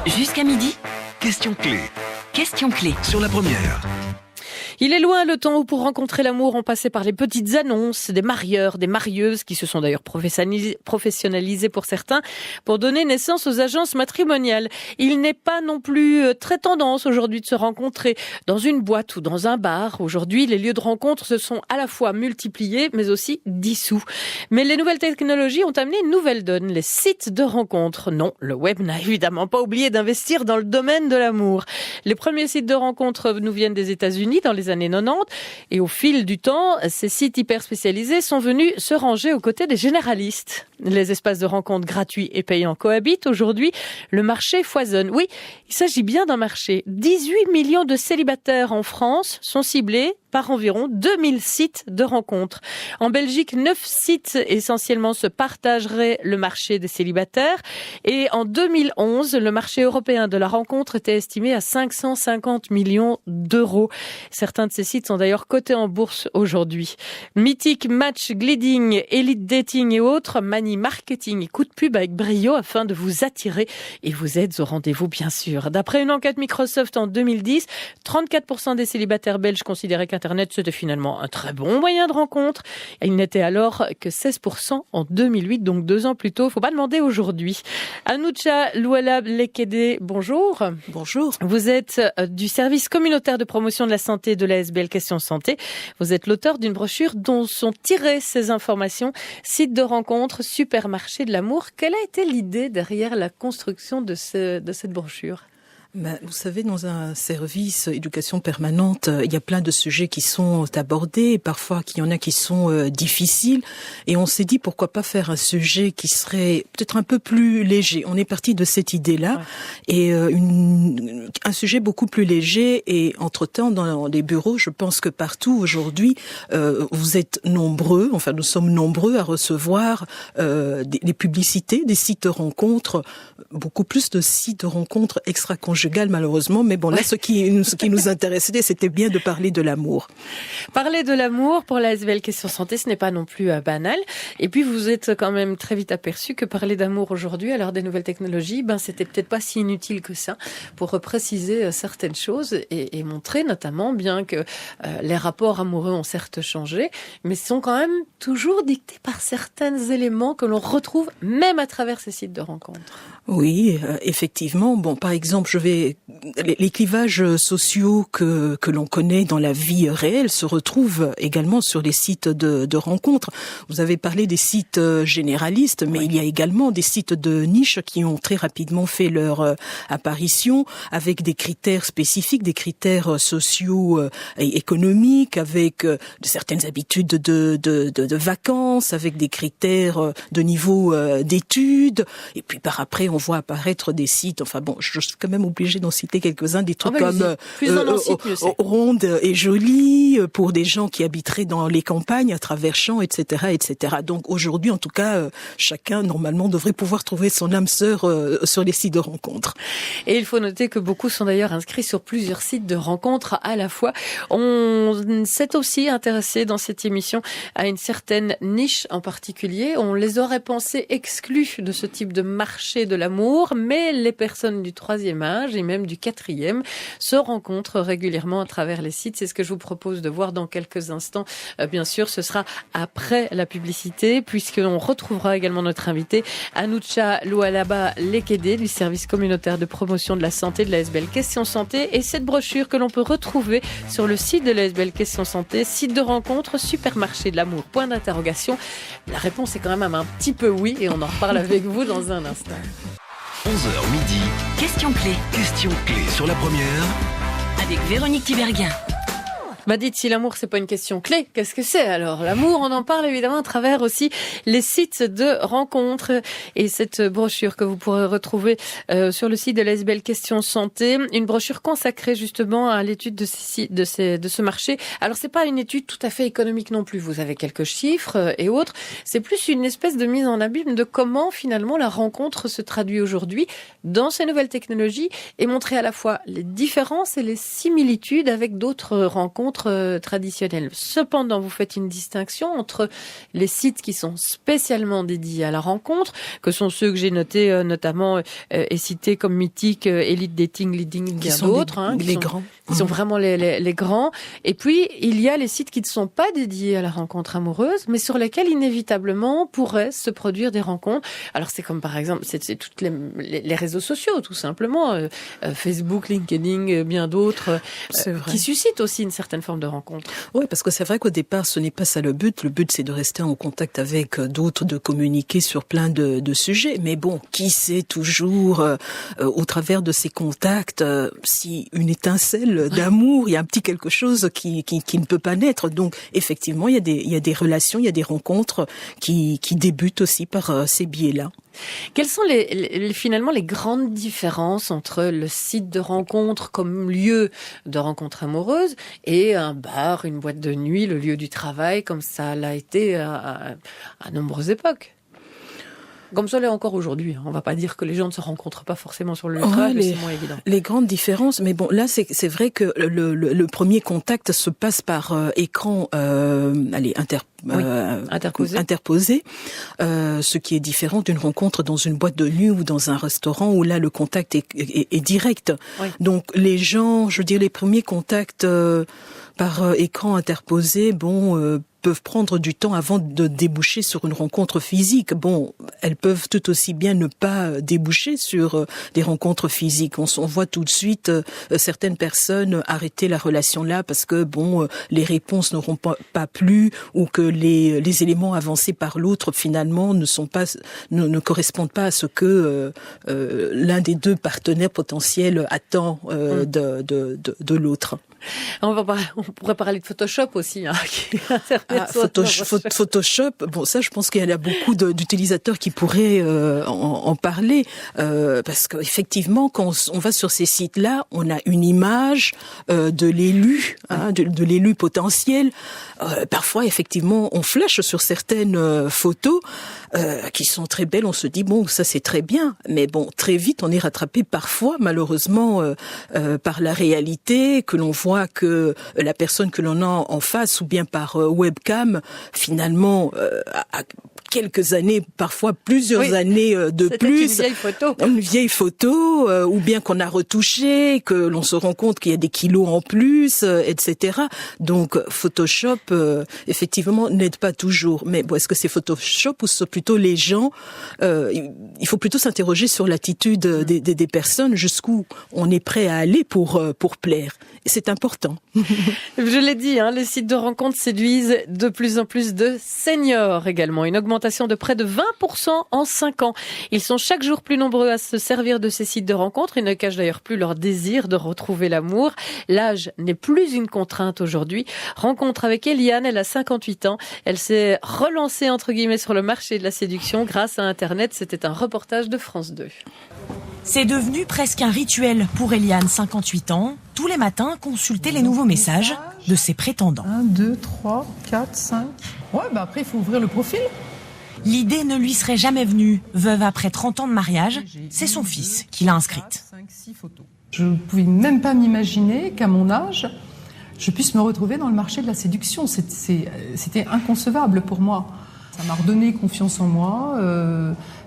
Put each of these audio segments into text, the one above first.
Jusqu'à midi, Question clé question clé. sur la première. Il est loin le temps où pour rencontrer l'amour, on passait par les petites annonces des marieurs, des marieuses qui se sont d'ailleurs professionnalisés pour certains pour donner naissance aux agences matrimoniales. Il n'est pas non plus très tendance aujourd'hui de se rencontrer dans une boîte ou dans un bar. Aujourd'hui, les lieux de rencontre se sont à la fois multipliés mais aussi dissous. Mais les nouvelles technologies ont amené une nouvelle donne, les sites de rencontre. Non, le web n'a évidemment pas oublié d'investir dans le domaine de l'amour. Les premiers sites de rencontre nous viennent des États-Unis dans les années 90 et au fil du temps, ces sites hyper spécialisés sont venus se ranger aux côtés des généralistes. Les espaces de rencontre gratuits et payants cohabitent. Aujourd'hui, le marché foisonne. Oui, il s'agit bien d'un marché. 18 millions de célibataires en France sont ciblés par environ 2000 sites de rencontres. En Belgique, 9 sites essentiellement se partageraient le marché des célibataires. Et en 2011, le marché européen de la rencontre était estimé à 550 millions d'euros. Certains de ces sites sont d'ailleurs cotés en bourse aujourd'hui. Mythique, Match, Gliding, Elite Dating et autres manient marketing et coup de pub avec brio afin de vous attirer et vous êtes au rendez-vous bien sûr. D'après une enquête Microsoft en 2010, 34% des célibataires belges considéraient qu'Internet c'était finalement un très bon moyen de rencontre. Il n'était alors que 16% en 2008, donc 2 ans plus tôt. Faut pas demander aujourd'hui. Anoucha Loualab Lekede, bonjour. Bonjour. Vous êtes du service communautaire de promotion de la santé de l'ASBL Question Santé. Vous êtes l'auteur d'une brochure dont sont tirées ces informations. Site de rencontre, supermarché de l'amour. Quelle a été l'idée derrière la construction de cette brochure ? Vous savez, dans un service éducation permanente, il y a plein de sujets qui sont abordés, parfois qu'il y en a qui sont difficiles, et on s'est dit pourquoi pas faire un sujet qui serait peut-être un peu plus léger. On est parti de cette idée-là, ouais. Et un sujet beaucoup plus léger, et entre-temps, dans les bureaux, je pense que partout aujourd'hui, vous êtes nombreux, enfin nous sommes nombreux à recevoir des publicités, des sites de rencontres, beaucoup plus de sites de rencontres extra-conjugales malheureusement, mais bon là ce qui nous intéressait c'était bien de parler de l'amour. Parler de l'amour pour la ASBL Question Santé, ce n'est pas non plus banal. Et puis vous êtes quand même très vite aperçu que parler d'amour aujourd'hui à l'heure des nouvelles technologies, c'était peut-être pas si inutile que ça pour préciser certaines choses et montrer notamment bien que les rapports amoureux ont certes changé, mais sont quand même toujours dictés par certains éléments que l'on retrouve même à travers ces sites de rencontres. Oui, effectivement. Bon, par exemple, les clivages sociaux que l'on connaît dans la vie réelle se retrouvent également sur les sites de rencontres. Vous avez parlé des sites généralistes, mais il y a également des sites de niche qui ont très rapidement fait leur apparition avec des critères spécifiques, des critères sociaux et économiques, avec certaines habitudes de vacances, avec des critères de niveau d'études, et puis par après on voit apparaître des sites, enfin bon, je suis quand même obligée d'en citer quelques-uns, des trucs comme rondes et jolies pour des gens qui habiteraient dans les campagnes à travers champs, etc., etc. Donc aujourd'hui, en tout cas, chacun normalement devrait pouvoir trouver son âme sœur sur les sites de rencontres. Et il faut noter que beaucoup sont d'ailleurs inscrits sur plusieurs sites de rencontres à la fois. On s'est aussi intéressé dans cette émission à une certaine niche en particulier. On les aurait pensés exclus de ce type de marché de l'amour, mais les personnes du 3e âge et même du 4e se rencontrent régulièrement à travers les sites. C'est ce que je vous propose de voir dans quelques instants. Bien sûr, ce sera après la publicité, puisqu'on retrouvera également notre invité, Anoucha Loualaba Lekede, du service communautaire de promotion de la santé de l'ASBL Question Santé, et cette brochure que l'on peut retrouver sur le site de l'ASBL Question Santé, site de rencontre, supermarché de l'amour, point d'interrogation. La réponse est quand même un petit peu oui, et on en reparle avec vous dans un instant. 11h midi. Question clé Question clé sur la première. avec Véronique Tiberghien. Dites, si l'amour c'est pas une question clé, qu'est-ce que c'est alors ? L'amour, on en parle évidemment à travers aussi les sites de rencontres et cette brochure que vous pourrez retrouver sur le site de l'ASBL Question Santé, une brochure consacrée justement à l'étude de ce marché. Alors c'est pas une étude tout à fait économique non plus, vous avez quelques chiffres et autres, c'est plus une espèce de mise en abîme de comment finalement la rencontre se traduit aujourd'hui dans ces nouvelles technologies et montrer à la fois les différences et les similitudes avec d'autres rencontres rencontres traditionnelles. Cependant, vous faites une distinction entre les sites qui sont spécialement dédiés à la rencontre, que sont ceux que j'ai notés notamment et cités comme mythiques, Elite Dating, Leading, bien d'autres, qui sont vraiment les grands. Et puis, il y a les sites qui ne sont pas dédiés à la rencontre amoureuse, mais sur lesquels inévitablement pourraient se produire des rencontres. Alors, c'est comme par exemple, c'est toutes les réseaux sociaux, tout simplement, Facebook, LinkedIn, bien d'autres, qui suscitent aussi une certaine forme de rencontre. Oui, parce que c'est vrai qu'au départ, ce n'est pas ça le but. Le but, c'est de rester en contact avec d'autres, de communiquer sur plein de sujets. Mais bon, qui sait toujours, au travers de ces contacts, si une étincelle d'amour, il y a un petit quelque chose qui ne peut pas naître. Donc, effectivement, il y a des relations, il y a des rencontres qui débutent aussi par ces biais-là. Quelles sont finalement les grandes différences entre le site de rencontre comme lieu de rencontre amoureuse et un bar, une boîte de nuit, le lieu du travail, comme ça l'a été à nombreuses époques? Comme ça l'est encore aujourd'hui. On va pas dire que les gens ne se rencontrent pas forcément sur le lieu de travail, mais c'est moins évident. Les grandes différences, mais bon, là c'est vrai que le premier contact se passe par écran, interposé, ce qui est différent d'une rencontre dans une boîte de nuit ou dans un restaurant où là le contact est direct. Oui. Donc les gens, je veux dire, les premiers contacts par écran interposé, peuvent prendre du temps avant de déboucher sur une rencontre physique. Bon, elles peuvent tout aussi bien ne pas déboucher sur des rencontres physiques. On voit tout de suite certaines personnes arrêter la relation là parce que les réponses n'auront pas plu ou que les éléments avancés par l'autre finalement ne correspondent pas à ce que l'un des deux partenaires potentiels attend de l'autre. On pourrait parler de Photoshop aussi. Photoshop, ça je pense qu'il y en a beaucoup d'utilisateurs qui pourraient en parler, parce qu'effectivement quand on va sur ces sites-là, on a une image de l'élu, de l'élu potentiel. Parfois effectivement on flash sur certaines photos qui sont très belles, on se dit ça c'est très bien, mais très vite on est rattrapé parfois malheureusement par la réalité, que l'on voit que la personne que l'on a en face ou bien par webcam finalement a quelques années, parfois plusieurs années de plus. Une vieille photo, ou bien qu'on a retouché, que l'on se rend compte qu'il y a des kilos en plus, etc. Donc Photoshop, effectivement, n'aide pas toujours. Mais est-ce que c'est Photoshop ou c'est plutôt les gens il faut plutôt s'interroger sur l'attitude des personnes, jusqu'où on est prêt à aller pour plaire. Et c'est important. Je l'ai dit, les sites de rencontres séduisent de plus en plus de seniors également. Une augmentation de près de 20% en 5 ans. Ils sont chaque jour plus nombreux à se servir de ces sites de rencontres. Ils ne cachent d'ailleurs plus leur désir de retrouver l'amour. L'âge n'est plus une contrainte aujourd'hui. Rencontre avec Eliane, elle a 58 ans. Elle s'est relancée entre guillemets sur le marché de la séduction grâce à Internet. C'était un reportage de France 2. C'est devenu presque un rituel pour Eliane, 58 ans. Tous les matins, consulter les nouveaux messages de ses prétendants. 1, 2, 3, 4, 5. Ouais, après, il faut ouvrir le profil. L'idée ne lui serait jamais venue. Veuve après 30 ans de mariage, c'est son fils qui l'a inscrite. 5, 6 photos. Je ne pouvais même pas m'imaginer qu'à mon âge, je puisse me retrouver dans le marché de la séduction. C'était inconcevable pour moi. Ça m'a redonné confiance en moi,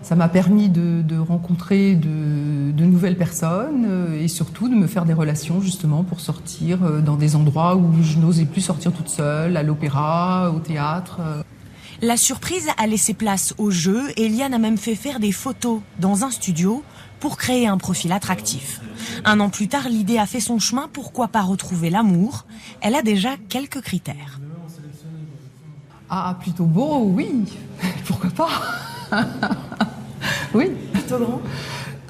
ça m'a permis de rencontrer de nouvelles personnes et surtout de me faire des relations justement pour sortir dans des endroits où je n'osais plus sortir toute seule, à l'opéra, au théâtre. La surprise a laissé place au jeu et Eliane a même fait faire des photos dans un studio pour créer un profil attractif. 1 an plus tard, l'idée a fait son chemin, pourquoi pas retrouver l'amour? Elle a déjà quelques critères. Ah, plutôt beau, oui. Pourquoi pas? Oui. Plutôt grand?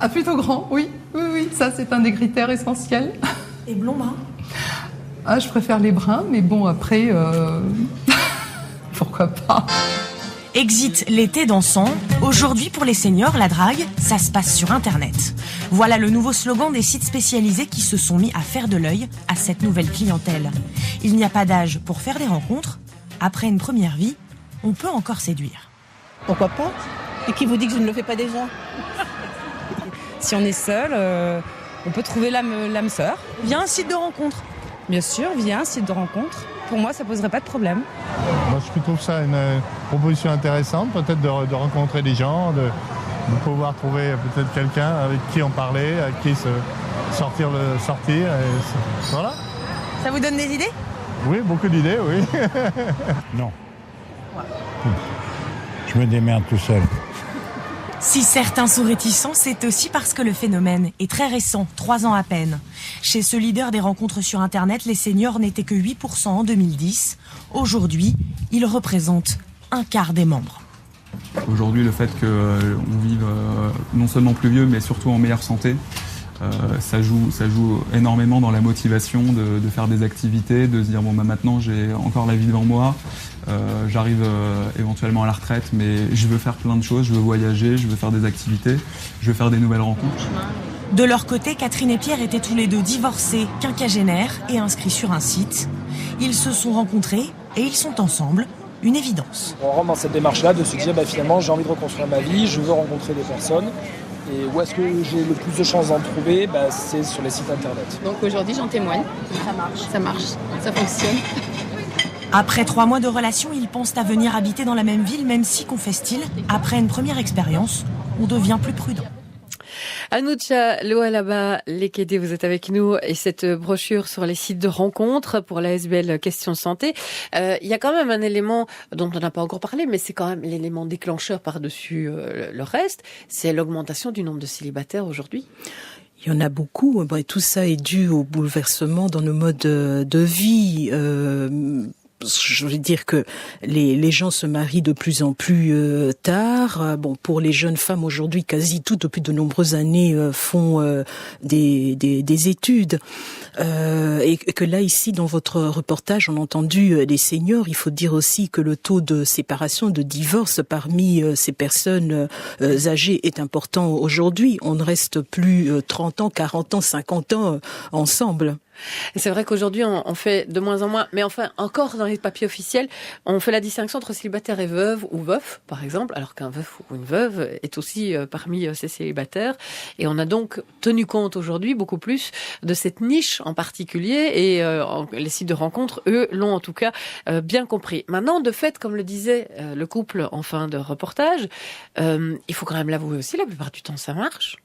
Ah, plutôt grand, oui. Oui, ça c'est un des critères essentiels. Et blond brun? Ah, je préfère les bruns, mais après, pourquoi pas? Exit l'été dansant. Aujourd'hui, pour les seniors, la drague, ça se passe sur Internet. Voilà le nouveau slogan des sites spécialisés qui se sont mis à faire de l'œil à cette nouvelle clientèle. Il n'y a pas d'âge pour faire des rencontres. Après une première vie, on peut encore séduire. Pourquoi pas? Et qui vous dit que je ne le fais pas déjà? Si on est seul, on peut trouver l'âme sœur. Il y a un site de rencontre. Bien sûr, via un site de rencontre. Pour moi, ça poserait pas de problème. Moi, je trouve ça une proposition intéressante, peut-être de rencontrer des gens, de pouvoir trouver peut-être quelqu'un avec qui en parler, avec qui sortir. Voilà. Ça vous donne des idées ? Oui, beaucoup d'idées, oui. Non. Je me démerde tout seul. Si certains sont réticents, c'est aussi parce que le phénomène est très récent, 3 ans à peine. Chez ce leader des rencontres sur Internet, les seniors n'étaient que 8% en 2010. Aujourd'hui, ils représentent un quart des membres. Aujourd'hui, le fait qu'on vive non seulement plus vieux, mais surtout en meilleure santé, ça joue énormément dans la motivation de faire des activités, de se dire maintenant j'ai encore la vie devant moi, j'arrive éventuellement à la retraite, mais je veux faire plein de choses, je veux voyager, je veux faire des activités, je veux faire des nouvelles rencontres. De leur côté, Catherine et Pierre étaient tous les deux divorcés, quinquagénaires et inscrits sur un site. Ils se sont rencontrés et ils sont ensemble. Une évidence. On rentre dans cette démarche-là de se dire finalement j'ai envie de reconstruire ma vie, je veux rencontrer des personnes. Et où est-ce que j'ai le plus de chances d'en trouver ? C'est sur les sites internet. Donc aujourd'hui j'en témoigne. Ça marche, ça fonctionne. Après 3 mois de relation, ils pensent à venir habiter dans la même ville, même si, confessent-ils, après une première expérience, on devient plus prudent. Anoucha Loualaba Lekede, vous êtes avec nous, et cette brochure sur les sites de rencontres pour la SBL Question Santé. Il y a quand même un élément dont on n'a pas encore parlé, mais c'est quand même l'élément déclencheur par-dessus le reste, c'est l'augmentation du nombre de célibataires aujourd'hui. Il y en a beaucoup. Tout ça est dû au bouleversement dans nos modes de vie. Je veux dire que les gens se marient de plus en plus tard. Pour les jeunes femmes aujourd'hui, quasi toutes depuis de nombreuses années font des études. Et que là, ici, dans votre reportage, on a entendu les seniors. Il faut dire aussi que le taux de séparation, de divorce parmi ces personnes âgées est important aujourd'hui. On ne reste plus 30 ans, 40 ans, 50 ans ensemble. Et c'est vrai qu'aujourd'hui, on fait de moins en moins, mais enfin, encore dans les papiers officiels, on fait la distinction entre célibataire et veuve ou veuf, par exemple, alors qu'un veuf ou une veuve est aussi parmi ces célibataires. Et on a donc tenu compte aujourd'hui beaucoup plus de cette niche en particulier, et les sites de rencontres, eux, l'ont en tout cas bien compris. Maintenant, de fait, comme le disait le couple en fin de reportage, il faut quand même l'avouer aussi, la plupart du temps, ça marche.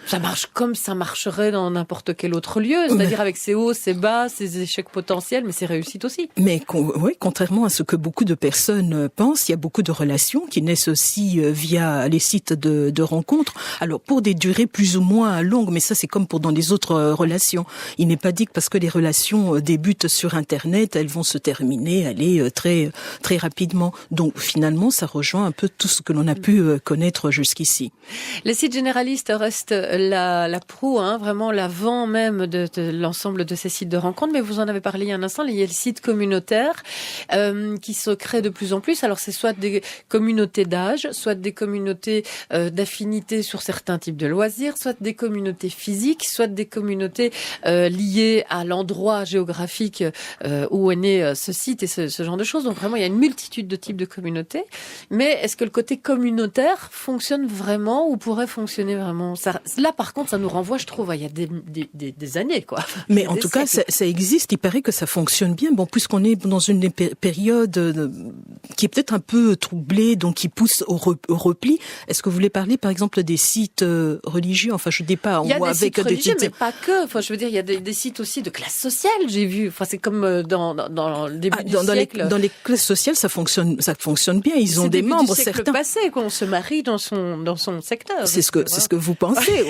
Ça marche comme ça marcherait dans n'importe quel autre lieu, c'est-à-dire avec ses hauts, ses bas, ses échecs potentiels, mais ses réussites aussi. Mais oui, contrairement à ce que beaucoup de personnes pensent, il y a beaucoup de relations qui naissent aussi via les sites de rencontres. Alors pour des durées plus ou moins longues, mais ça c'est comme pour dans les autres relations. Il n'est pas dit que parce que les relations débutent sur Internet, elles vont se terminer, aller très très rapidement. Donc finalement, ça rejoint un peu tout ce que l'on a pu connaître jusqu'ici. Les sites généralistes restent la proue, vraiment l'avant même de l'ensemble de ces sites de rencontres, mais vous en avez parlé il y a un instant, il y a le site communautaire qui se crée de plus en plus. Alors c'est soit des communautés d'âge, soit des communautés d'affinité sur certains types de loisirs, soit des communautés physiques, soit des communautés liées à l'endroit géographique où est né ce site et ce genre de choses. Donc vraiment, il y a une multitude de types de communautés. Mais est-ce que le côté communautaire fonctionne vraiment ou pourrait fonctionner vraiment ? Là, par contre, ça nous renvoie, je trouve, il y a des années, quoi. Mais en tout cas, ça existe. Il paraît que ça fonctionne bien. Puisqu'on est dans une période qui est peut-être un peu troublée, donc qui pousse au repli. Est-ce que vous voulez parler, par exemple, des sites religieux ? Enfin, je dis pas. Il y a des sites religieux, mais pas que. Enfin, je veux dire, il y a des sites aussi de classe sociale. J'ai vu. Enfin, c'est comme dans le début du siècle. Dans les classes sociales, ça fonctionne bien. Ils ont des membres certains. C'est le siècle passé qu'on se marie dans son secteur. C'est ce que vous pensez,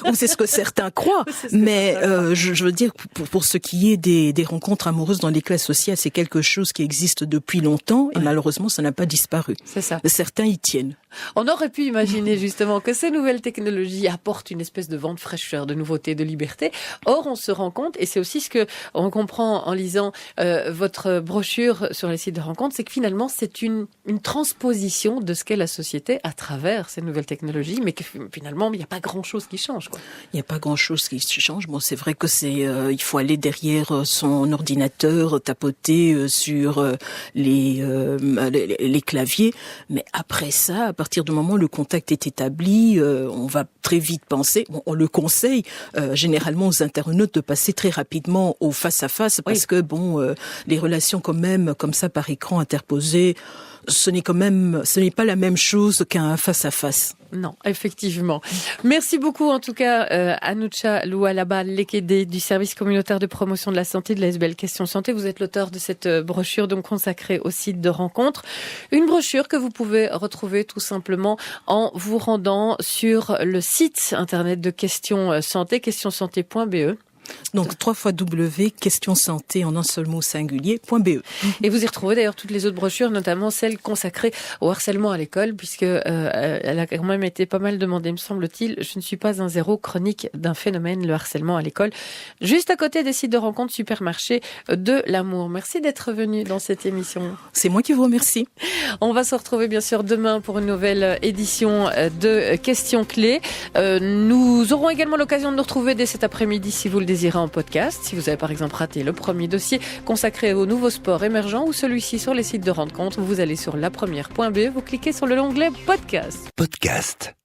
ou c'est ce que certains croient. Mais je veux dire, pour ce qui est des rencontres amoureuses dans les classes sociales, c'est quelque chose qui existe depuis longtemps et malheureusement, ça n'a pas disparu. C'est ça. Certains y tiennent. On aurait pu imaginer justement que ces nouvelles technologies apportent une espèce de vent de fraîcheur, de nouveauté, de liberté. Or, on se rend compte, et c'est aussi ce que on comprend en lisant votre brochure sur les sites de rencontres, c'est que finalement, c'est une transposition de ce qu'est la société à travers ces nouvelles technologies, mais que finalement, il n'y a pas grand-chose qui change, quoi. Il n'y a pas grand-chose qui change. Bon, c'est vrai que il faut aller derrière son ordinateur, tapoter sur les claviers, mais après ça, à partir partir du moment où le contact est établi, on va très vite penser, on le conseille généralement aux internautes de passer très rapidement au face-à-face parce que les relations quand même comme ça par écran interposé, ce n'est pas la même chose qu'un face-à-face. Non, effectivement. Merci beaucoup en tout cas Anoucha Loualaba Lekede du service communautaire de promotion de la santé de l'ASBL Question Santé. Vous êtes l'auteur de cette brochure donc consacrée au site de rencontre. Une brochure que vous pouvez retrouver tout simplement en vous rendant sur le site internet de Question Santé, questionsanté.be. Donc 3x questionsanté en un seul mot singulier.be. Et vous y retrouvez d'ailleurs toutes les autres brochures, notamment celle consacrée au harcèlement à l'école, puisque elle a quand même été pas mal demandée, me semble-t-il. Je ne suis pas un zéro, chronique d'un phénomène, le harcèlement à l'école, juste à côté des sites de rencontres supermarchés de l'amour. Merci d'être venu dans cette émission. C'est moi qui vous remercie. On va se retrouver bien sûr demain pour une nouvelle édition de Questions Clés. Nous aurons également l'occasion de nous retrouver dès cet après-midi si vous le désirez en podcast. Si vous avez par exemple raté le premier dossier consacré aux nouveaux sports émergents ou celui-ci sur les sites de rencontres, vous allez sur lapremière.be, vous cliquez sur l'onglet podcast. Podcast.